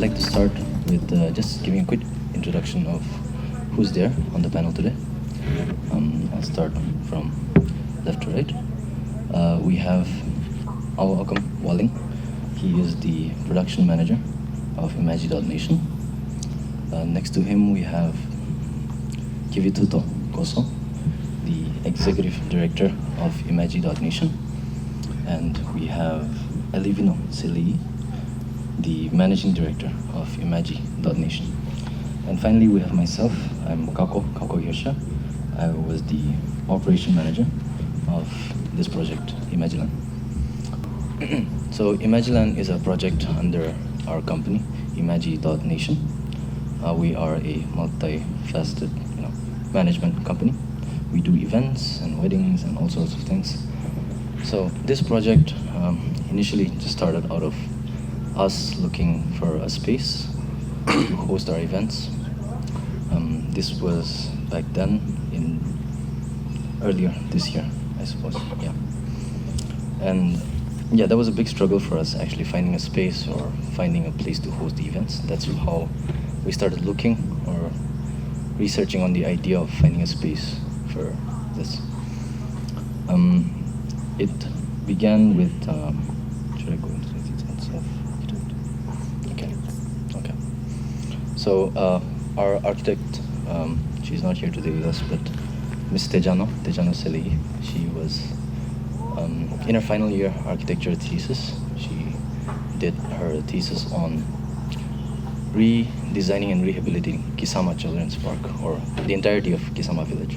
I'd like to start with just giving a quick introduction of who's there on the panel today. I'll start from left to right. We have Awakam Walling. He is the production manager of imagi.LAND. Next to him, we have Kivituto Koso, the executive director of imagi.LAND. And we have Elivino Sili, the managing director of imagi.LAND. And finally, we have myself. I'm Kako Yosha. I was the operation manager of this project, imagi.LAND. So imagi.LAND is a project under our company, imagi.LAND. We are a multifaceted, management company. We do events and weddings and all sorts of things. So this project initially just started out of us looking for a space to host our events. This was back then in earlier this year, I suppose. Yeah. And yeah, that was a big struggle for us, actually finding a space or finding a place to host the events. That's how we started looking or researching on the idea of finding a space for this. It began with, should I go into the details of it? Okay. So our architect, she's not here today with us, but Miss Tejano Seli, she was in her final year architecture thesis. She did her thesis on redesigning and rehabilitating Kisama Children's Park, or the entirety of Kisama village.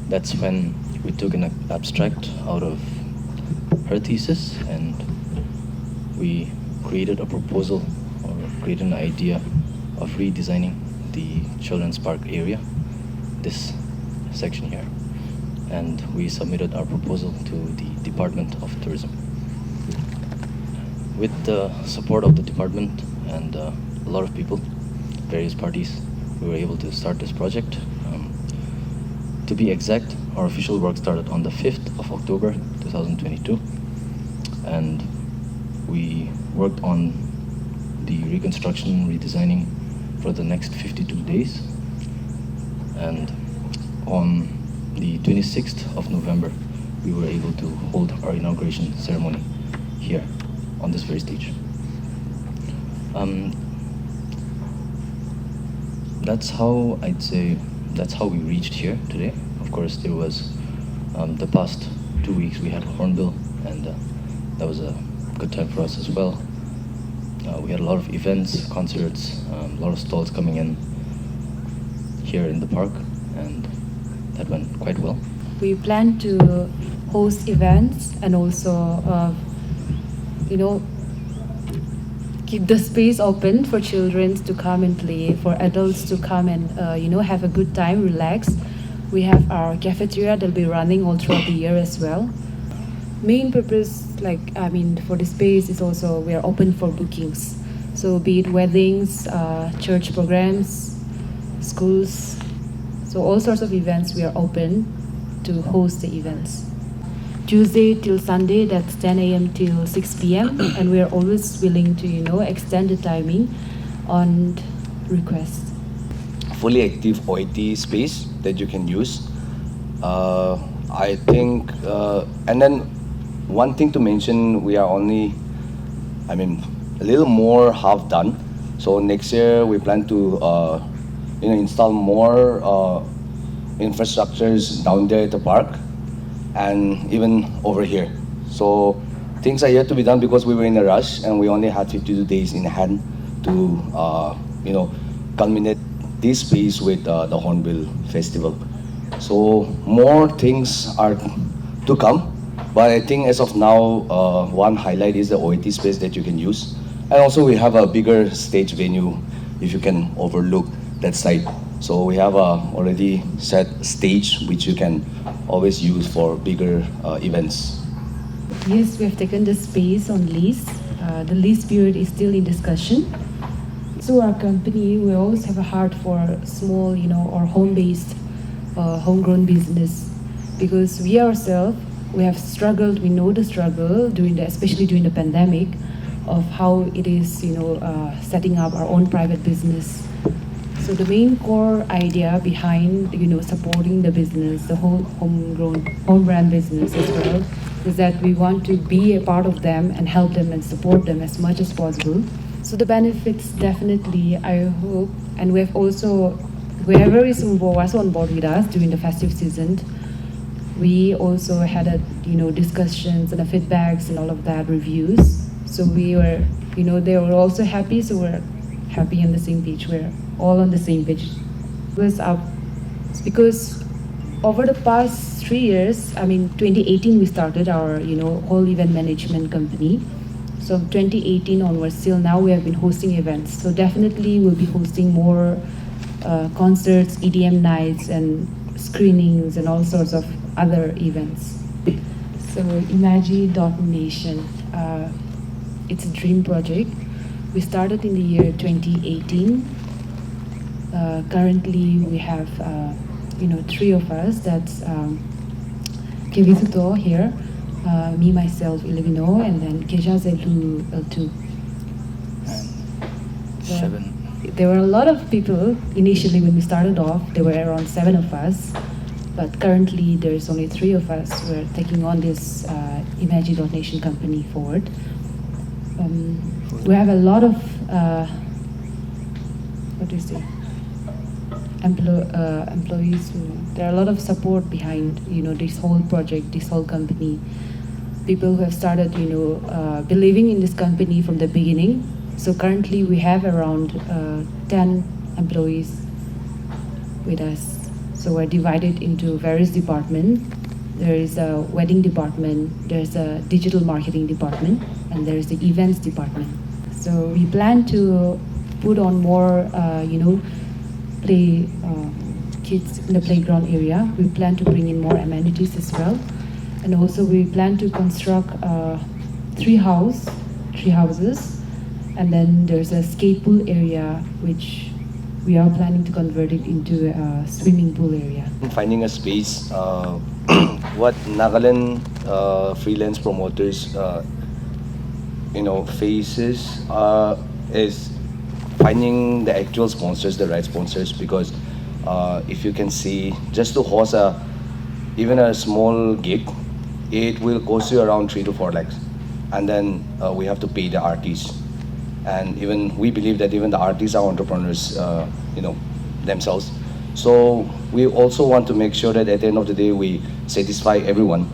That's when we took an abstract out of her thesis and we created a proposal or created an idea of redesigning the children's park area, this section here. And we submitted our proposal to the Department of Tourism. With the support of the department and a lot of people, various parties, we were able to start this project. To be exact, our official work started on the 5th of October 2022, and we worked on the reconstruction, redesigning for the next 52 days. And on the 26th of November, we were able to hold our inauguration ceremony here on this very stage. That's how I'd say, that's how we reached here today. Of course, there was the past 2 weeks we had Hornbill, and that was a good time for us as well. We had a lot of events, concerts, a lot of stalls coming in here in the park, and that went quite well. We plan to host events and also, keep the space open for children to come and play, for adults to come and, have a good time, relax. We have our cafeteria that'll be running all throughout the year as well. Main purpose, for the space is also we are open for bookings. So be it weddings, church programs, schools. So all sorts of events we are open to host the events. Tuesday till Sunday, that's 10 a.m. till 6 p.m. and we are always willing to, extend the timing on request. Fully active OIT space that you can use. I think, and then one thing to mention, we are only, a little more half done. So next year we plan to, install more infrastructures down there at the park and even over here. So things are yet to be done because we were in a rush and we only had 52 days in hand to, culminate this space with the Hornbill Festival. So more things are to come, but I think as of now, one highlight is the OIT space that you can use. And also we have a bigger stage venue if you can overlook that site. So we have a already set stage which you can always use for bigger events. Yes, we have taken the space on lease. The lease period is still in discussion. So our company, we always have a heart for small, or home-based, homegrown business, because we ourselves, we have struggled. We know the struggle especially during the pandemic. of how it is, setting up our own private business. So the main core idea behind, supporting the business, the whole home brand business as well, is that we want to be a part of them and help them and support them as much as possible. So the benefits definitely, I hope, and we have also, whoever was on board with us during the festive season, we also had discussions and the feedbacks and all of that, reviews. So we were, they were also happy, so we're happy on the same page. We're all on the same page. Because over the past 3 years, 2018 we started our, whole event management company. So 2018 onwards till now, we have been hosting events. So definitely we'll be hosting more concerts, EDM nights, and screenings, and all sorts of other events. So imagi.Nation, it's a dream project. We started in the year 2018. Currently, we have 3 of us. That's Kevisuto here, me, myself, Ilivino, and then Keja Zelu L2. And 7. There were a lot of people initially when we started off. There were around 7 of us, but currently there's only 3 of us. We're taking on this imagi.Nation company forward. We have a lot of employees. There are a lot of support behind this whole project, this whole company. People who have started believing in this company from the beginning. So currently we have around 10 employees with us. So we're divided into various departments. There is a wedding department, there's a digital marketing department, and there's the events department. So we plan to put on more, play kids in the playground area. We plan to bring in more amenities as well. And also we plan to construct 3 houses. And then there's a skate pool area, which we are planning to convert it into a swimming pool area. Finding a space, what Nagaland freelance promoters, faces is finding the actual sponsors, the right sponsors, because if you can see, just to host even a small gig, it will cost you around 3 to 4 lakhs, and then we have to pay the artists. And even we believe that even the artists are entrepreneurs, themselves. So we also want to make sure that at the end of the day we satisfy everyone.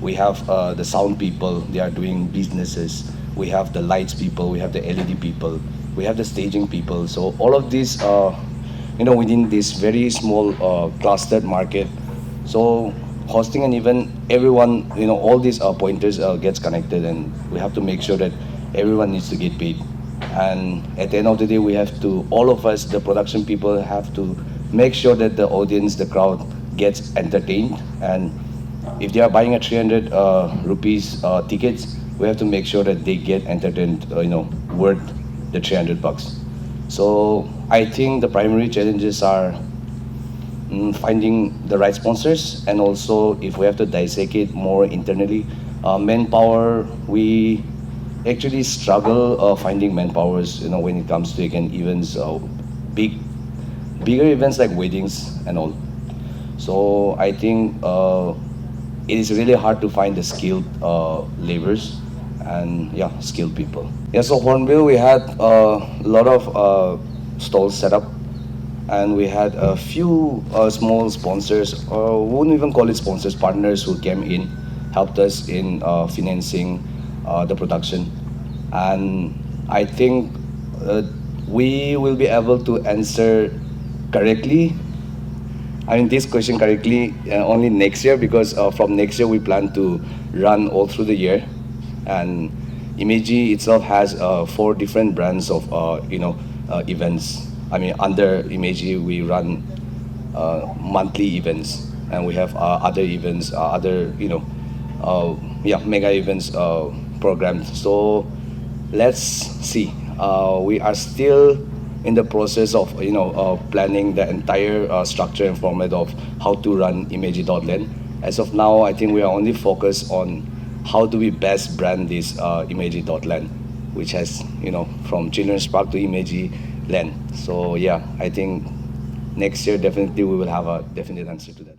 We have the sound people; they are doing businesses. We have the lights people. We have the LED people. We have the staging people. So all of these, within this very small clustered market. So hosting an event, everyone, all these pointers gets connected, and we have to make sure that everyone needs to get paid. And at the end of the day, we have to, all of us, the production people, have to make sure that the audience, the crowd, gets entertained. And if they are buying a 300 rupees tickets, we have to make sure that they get entertained, worth the 300 bucks. So I think the primary challenges are finding the right sponsors, and also if we have to dissect it more internally, manpower, we actually struggle finding manpowers, when it comes to again events, bigger events like weddings and all. So I think it is really hard to find the skilled laborers and skilled people. Yeah, so Hornbill, we had a lot of stalls set up, and we had a few small sponsors, or wouldn't even call it sponsors, partners who came in, helped us in financing the production. And I think we will be able to answer correctly, this question correctly only next year, because from next year we plan to run all through the year. And Imagi itself has 4 different brands of events. Under Imagi we run monthly events, and we have other events, mega events programs. So let's see. We are still in the process of planning the entire structure and format of how to run imagi.LAND. As of now, I think we are only focused on how do we best brand this imagi.LAND, which has, from children's park to imagi.LAND. So yeah, I think next year definitely we will have a definite answer to that.